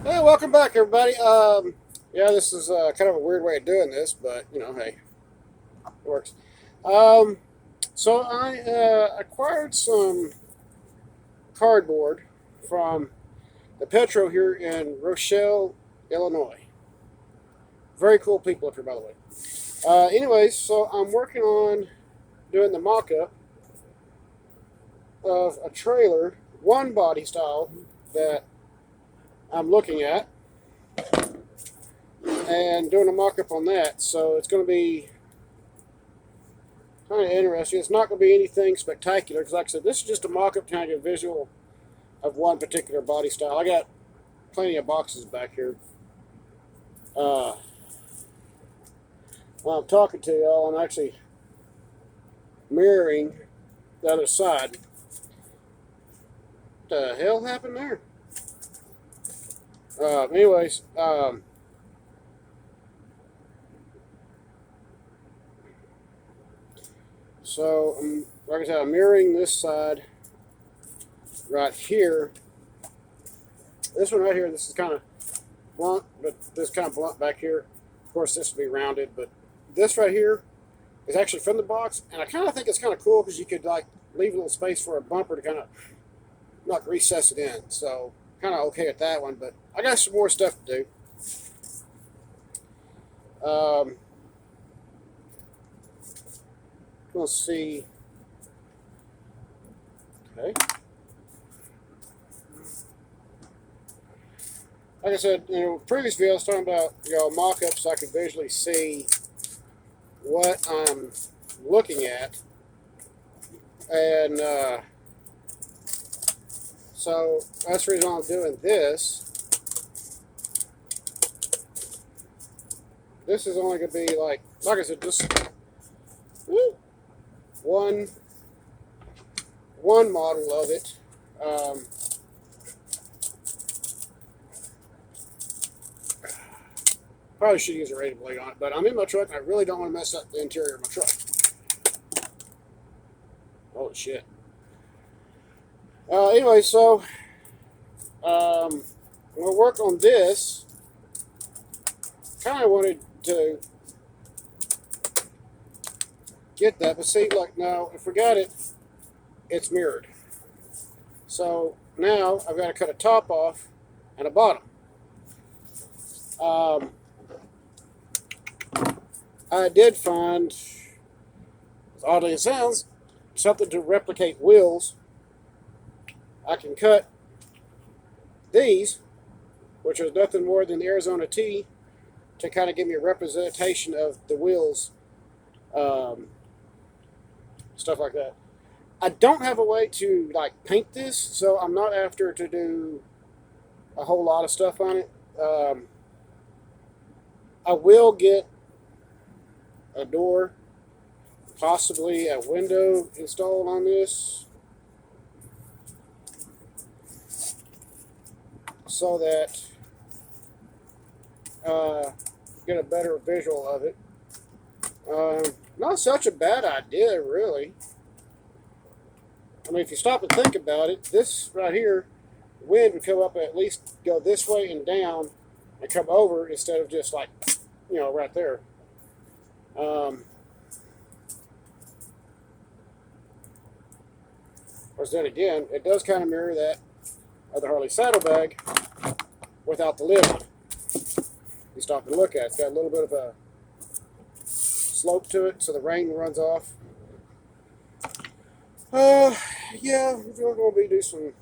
Hey, welcome back, everybody. Yeah, this is kind of a weird way of doing this, but hey, it works. Um, so I acquired some cardboard from the Petro here in Rochelle, Illinois. Very cool people up here, by the way. Anyways, so I'm working on doing the mock-up of a trailer, one body style that I'm looking at, and doing a mock-up on that. So it's going to be kind of interesting. It's not going to be anything spectacular because, like I said, this is just a mock-up, kind of a visual of one particular body style. I got plenty of boxes back here. While I'm talking to y'all, I'm actually mirroring the other side. What the hell happened there? Anyways, so like I said, I'm mirroring this side right here. This one right here, this is kind of blunt, but this is kind of blunt back here. Of course, this will be rounded, but this right here is actually from the box, and I kind of think it's kind of cool because you could like leave a little space for a bumper to kind of not recess it in. So kind of okay with that one, but I got some more stuff to do. Let's see. Okay. Like I said, previous video I was talking about mock-ups so I could visually see what I'm looking at, and so that's the reason I'm doing this. This is only going to be like I said, just one model of it. Probably should use a razor blade on it, but I'm in my truck and I really don't want to mess up the interior of my truck. Holy shit. Anyway, so I'm going to work on this. Kind of wanted to get that, but see, like now, if we got it, it's mirrored. So now I've got to cut a top off and a bottom. I did find, as oddly as it sounds, something to replicate wheels. I can cut these, which are nothing more than the Arizona T, to kind of give me a representation of the wheels, stuff like that. I don't have a way to like paint this, so I'm not after to do a whole lot of stuff on it. I will get a door, possibly a window installed on this, so that get a better visual of it. Not such a bad idea, really. I mean, if you stop and think about it, this right here, wind would come up and at least go this way and down and come over instead of just like, right there. Whereas then again, it does kind of mirror that of the Harley saddlebag without the lid on it. You stop and look at it. It's got a little bit of a slope to it so the rain runs off. Yeah, we're going to do some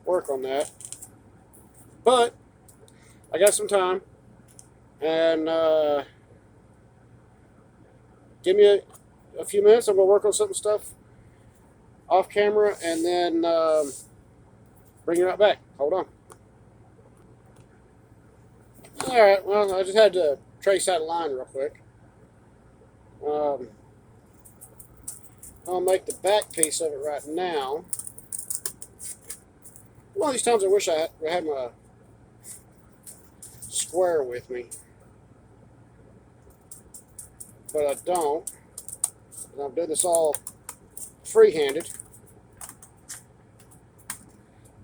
work on that. But I got some time, and give me a few minutes. I'm going to work on some stuff off camera, and then bring it right back. Hold on. All right. Well, I just had to trace out a line real quick. I'll make the back piece of it right now. One of these times I wish I had my square with me, but I don't. And I'm doing this all free-handed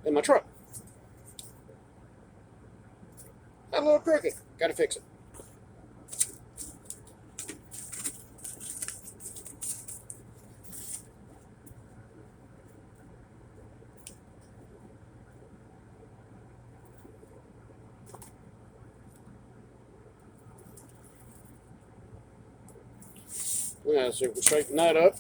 in my truck. A little crooked. Got to fix it. Yeah, so we can straighten that up.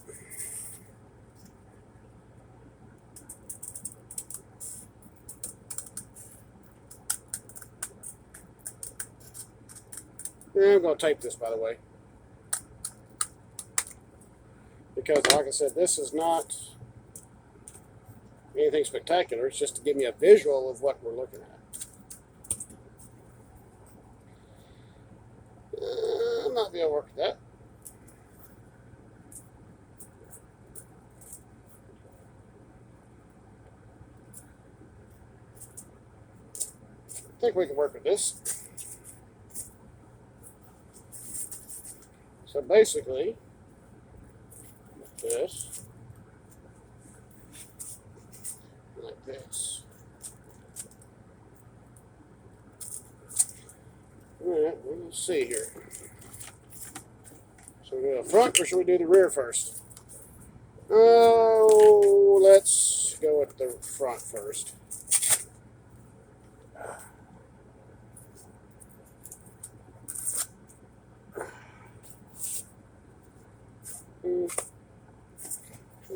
And I'm going to tape this, by the way. Because, like I said, this is not anything spectacular. It's just to give me a visual of what we're looking at. I might be able to work with that. I think we can work with this. So basically, this, like this. Alright, let's see here. So we do the front, or should we do the rear first? Oh, let's go with the front first.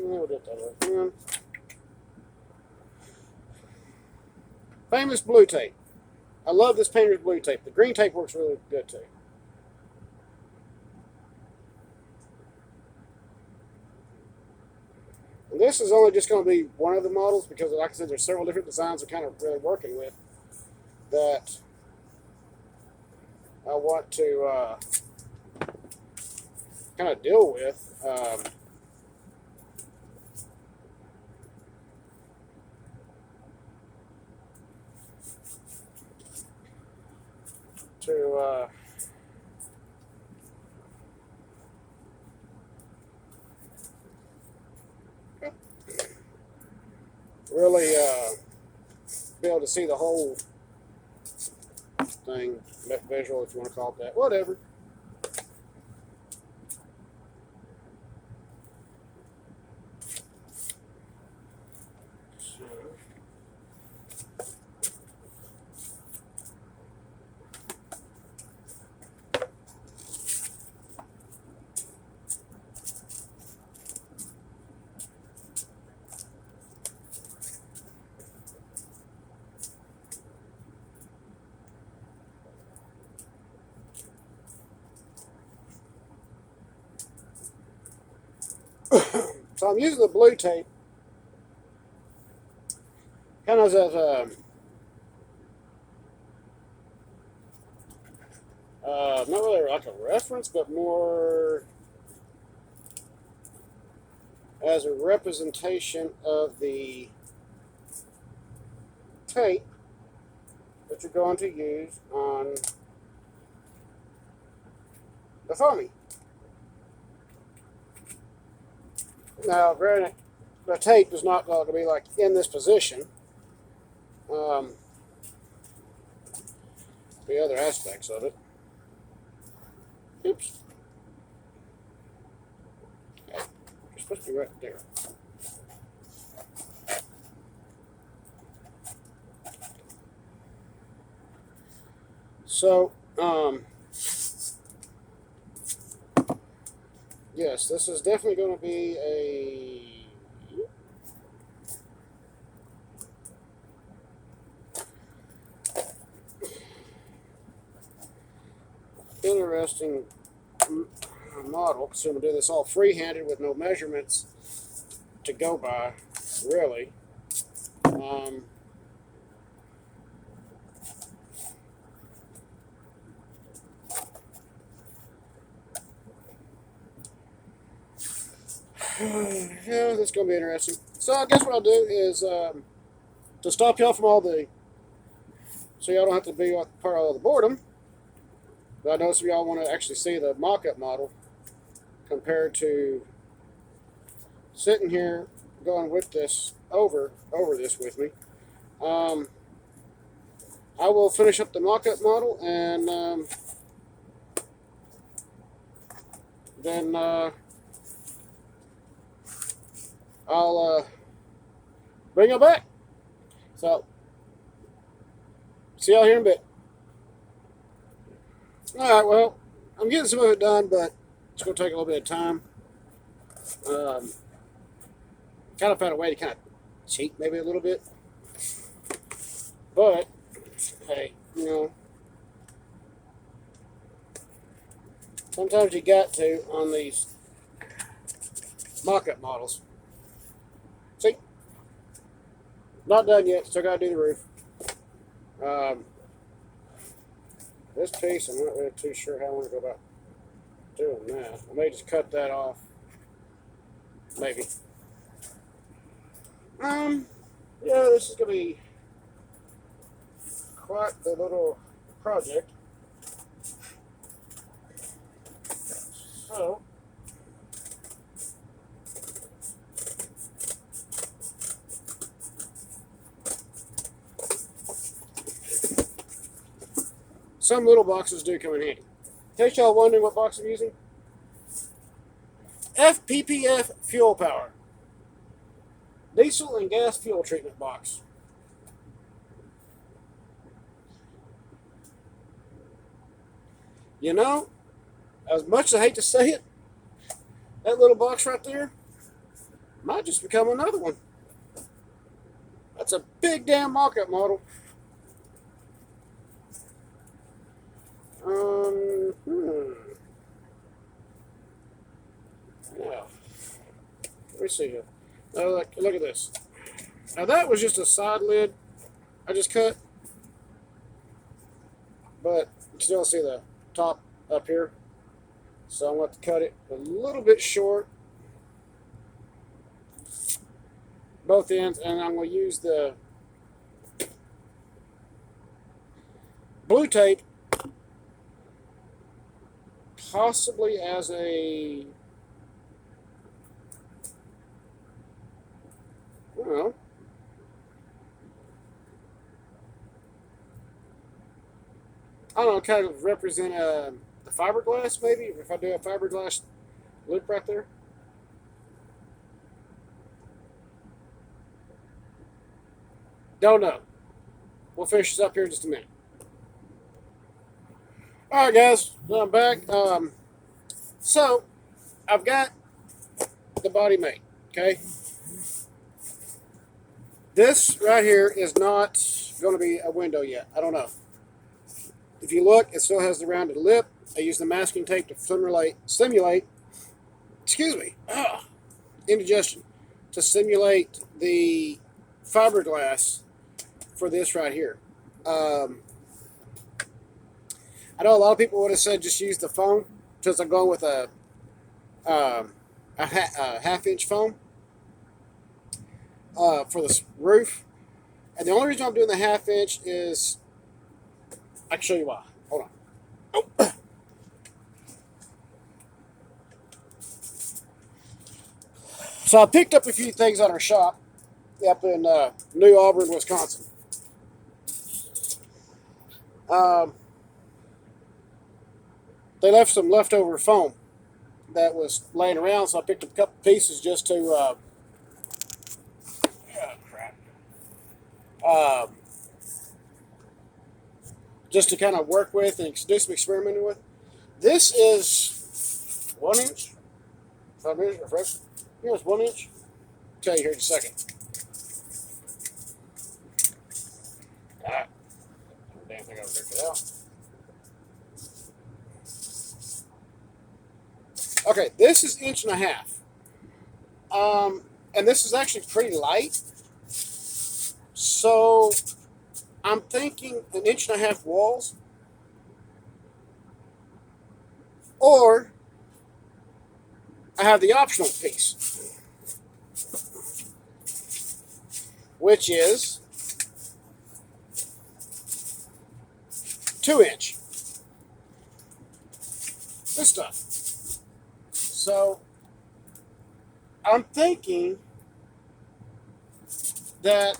We'll do it that way. Famous blue tape. I love this painter's blue tape. The green tape works really good too. And this is only just going to be one of the models because, like I said, there's several different designs I'm kind of really working with that I want to kind of deal with. Really be able to see the whole thing, visual if you want to call it that, whatever. So I'm using the blue tape kind of as a not really like a reference, but more as a representation of the tape that you're going to use on the foamie. Now, granted, the tape is not going to be like in this position. The other aspects of it. Oops. Okay. You're supposed to be right there. So, yes, this is definitely going to be a interesting model, because I'm going to do this all free-handed with no measurements to go by, really. Yeah, that's going to be interesting. So I guess what I'll do is, to stop y'all from all the, so y'all don't have to be part of all the boredom, but I know some of y'all want to actually see the mock-up model compared to sitting here going with this over this with me. I will finish up the mock-up model, and then I'll bring it back. So, see y'all here in a bit. Alright, well, I'm getting some of it done, but it's going to take a little bit of time. Kind of found a way to kind of cheat maybe a little bit. But, hey, you know, sometimes you got to on these mock-up models. See? Not done yet, still got to do the roof. This piece, I'm not really too sure how I want to go about doing that. I may just cut that off. Maybe. Yeah, this is going to be quite the little project. So, some little boxes do come in handy. In case y'all wondering what box I'm using, fppf fuel power. Diesel and gas fuel treatment box. You know, as much as I hate to say it, that little box right there might just become another one. That's a big damn mock-up model. Yeah. Let me see here. Now, look at this. Now that was just a side lid I just cut, but you still see the top up here. So I'm going to cut it a little bit short, both ends, and I'm going to use the blue tape possibly as a, I don't know, kind of represent the fiberglass maybe, if I do a fiberglass loop right there. Don't know. We'll finish this up here in just a minute. Alright guys, I'm back. So, I've got the body made, okay? This right here is not going to be a window yet. I don't know. If you look, it still has the rounded lip. I use the masking tape to simulate, excuse me, indigestion, to simulate the fiberglass for this right here. I know a lot of people would have said just use the foam, since I'm going with a half-inch foam for the roof. And the only reason I'm doing the half-inch is, I can show you why. Hold on. Oh. So I picked up a few things at our shop up in New Auburn, Wisconsin. They left some leftover foam that was laying around, so I picked up a couple pieces just to just to kind of work with and do some experimenting with. This is 1 inch. 5 inches, or fresh. Yeah, it's 1 inch. I'll tell you here in a second. Damn thing I ripped it out. Okay, this is 1.5 inches. And this is actually pretty light. So I'm thinking 1.5 inch walls, or I have the optional piece, which is 2 inch. This stuff. So I'm thinking that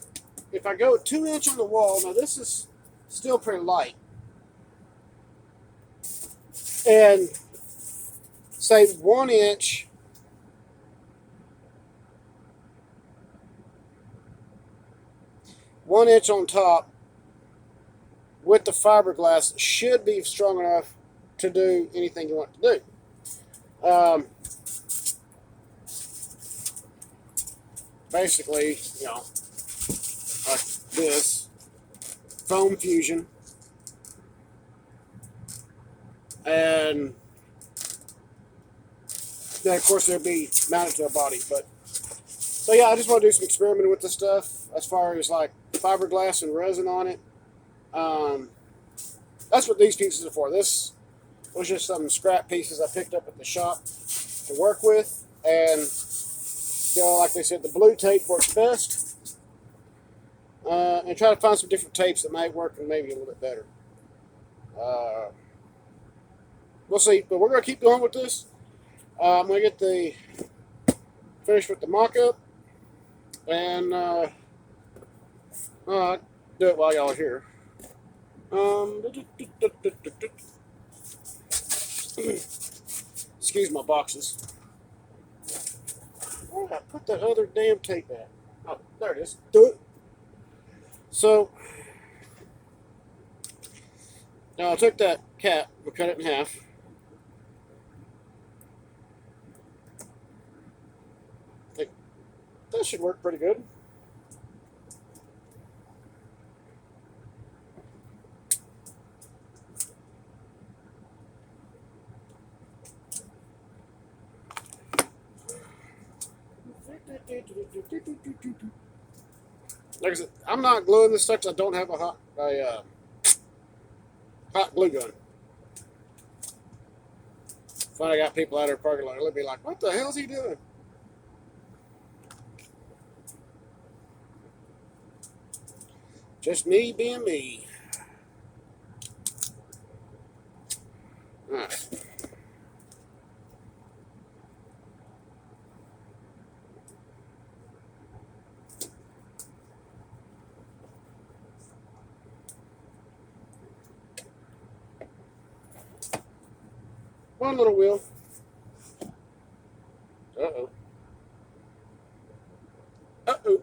if I go 2 inch on the wall, now this is still pretty light. And say 1 inch on top with the fiberglass should be strong enough to do anything you want to do. Basically, you know, like this foam fusion, and then of course they'll be mounted to a body. But so yeah, I just want to do some experimenting with this stuff as far as like fiberglass and resin on it. That's what these pieces are for. This was just some scrap pieces I picked up at the shop to work with, and you know, like they said, the blue tape works best. And try to find some different tapes that might work and maybe a little bit better. We'll see, but we're going to keep going with this. I'm going to get finish with the mock-up, and do it while y'all are here. Excuse my boxes. Where did I put that other damn tape at? Oh, there it is. Do it. So, now I took that cap, we cut it in half. I think that should work pretty good. Like I said, I'm not gluing this stuff because I don't have a hot glue gun. Finally, I got people out there parking lot. They'll be like, "What the hell's he doing?" Just me being me. All right. One little wheel. Uh-oh. Uh-oh.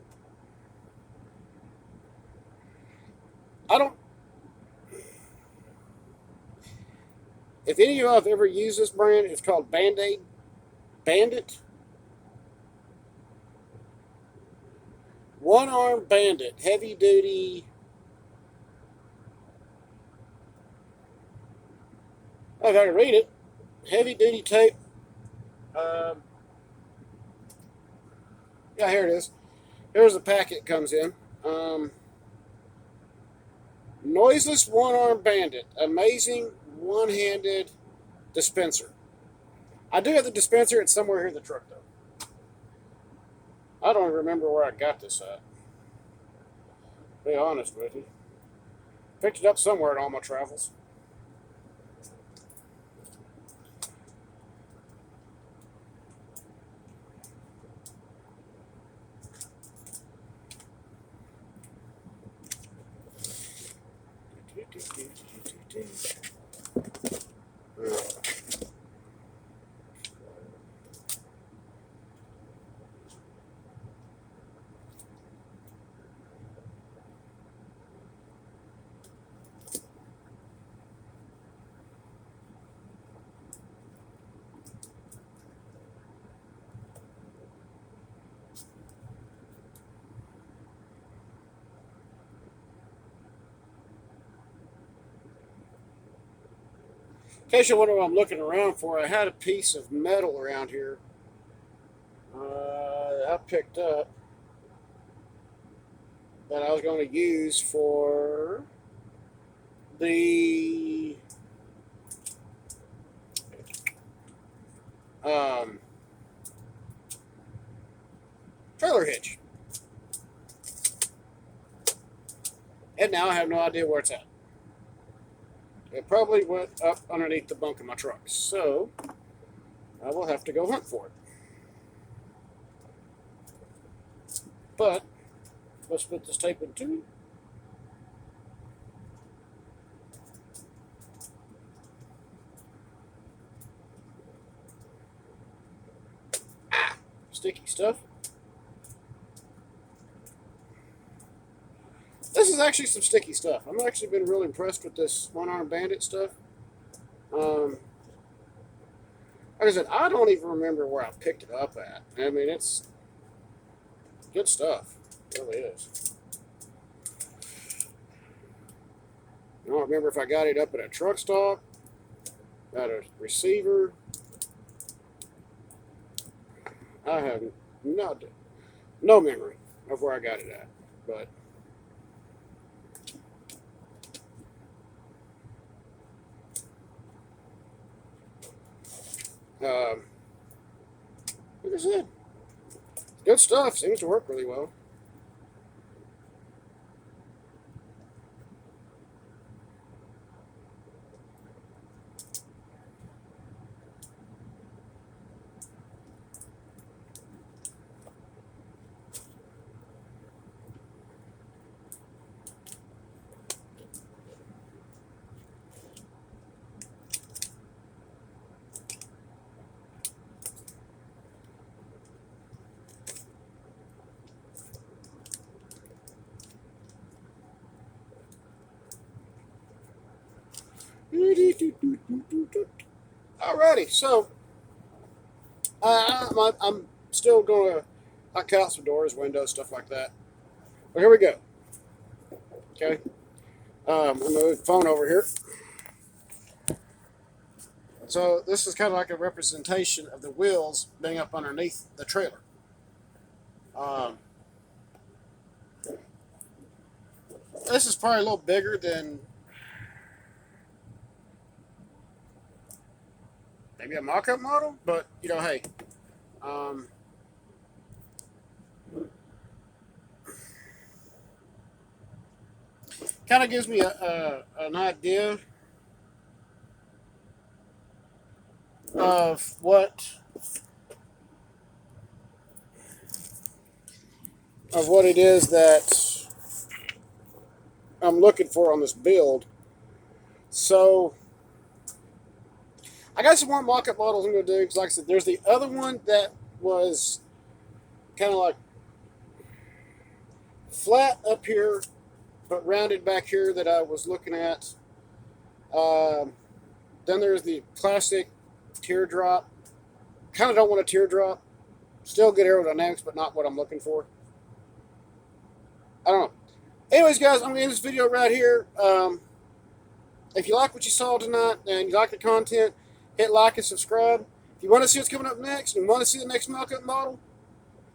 I don't... If any of y'all have ever used this brand, it's called Band-Aid. Bandit. One-arm Bandit. Heavy-duty... Oh, if I can read it. Heavy-duty tape. Yeah, here it is. Here's the packet it comes in. Noiseless one-arm Bandit. Amazing one-handed dispenser. I do have the dispenser. It's somewhere here in the truck, though. I don't remember where I got this at. To be honest with you. Picked it up somewhere in all my travels. In case you wonder what I'm looking around for, I had a piece of metal around here I picked up that I was going to use for the trailer hitch. And now I have no idea where it's at. It probably went up underneath the bunk of my truck. So I will have to go hunt for it. But let's split this tape in two. sticky stuff. This is actually some sticky stuff. I've actually been really impressed with this one-armed bandit stuff. Like I said, I don't even remember where I picked it up at. I mean, it's good stuff. It really is. I don't remember if I got it up at a truck stop, at a receiver. I have no memory of where I got it at, but like I said, good stuff. Seems to work really well. Alrighty, so I'm still going to cut out some doors, windows, stuff like that. But here we go. Okay, I'm going to move the phone over here. So this is kind of like a representation of the wheels being up underneath the trailer. This is probably a little bigger than maybe a mock-up model, but you know, hey, kind of gives me an idea of what it is that I'm looking for on this build. So I got some more mock-up models I'm going to do, because like I said, there's the other one that was kind of like flat up here, but rounded back here that I was looking at. Then there's the classic teardrop. Kind of don't want a teardrop. Still good aerodynamics, but not what I'm looking for. I don't know. Anyways, guys, I'm going to end this video right here. If you like what you saw tonight and you like the content, hit like and subscribe. If you want to see what's coming up next and want to see the next mock-up model,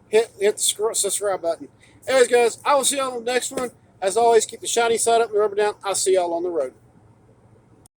hit the subscribe button. Anyways, guys, I will see y'all on the next one. As always, keep the shiny side up and the rubber down. I'll see y'all on the road.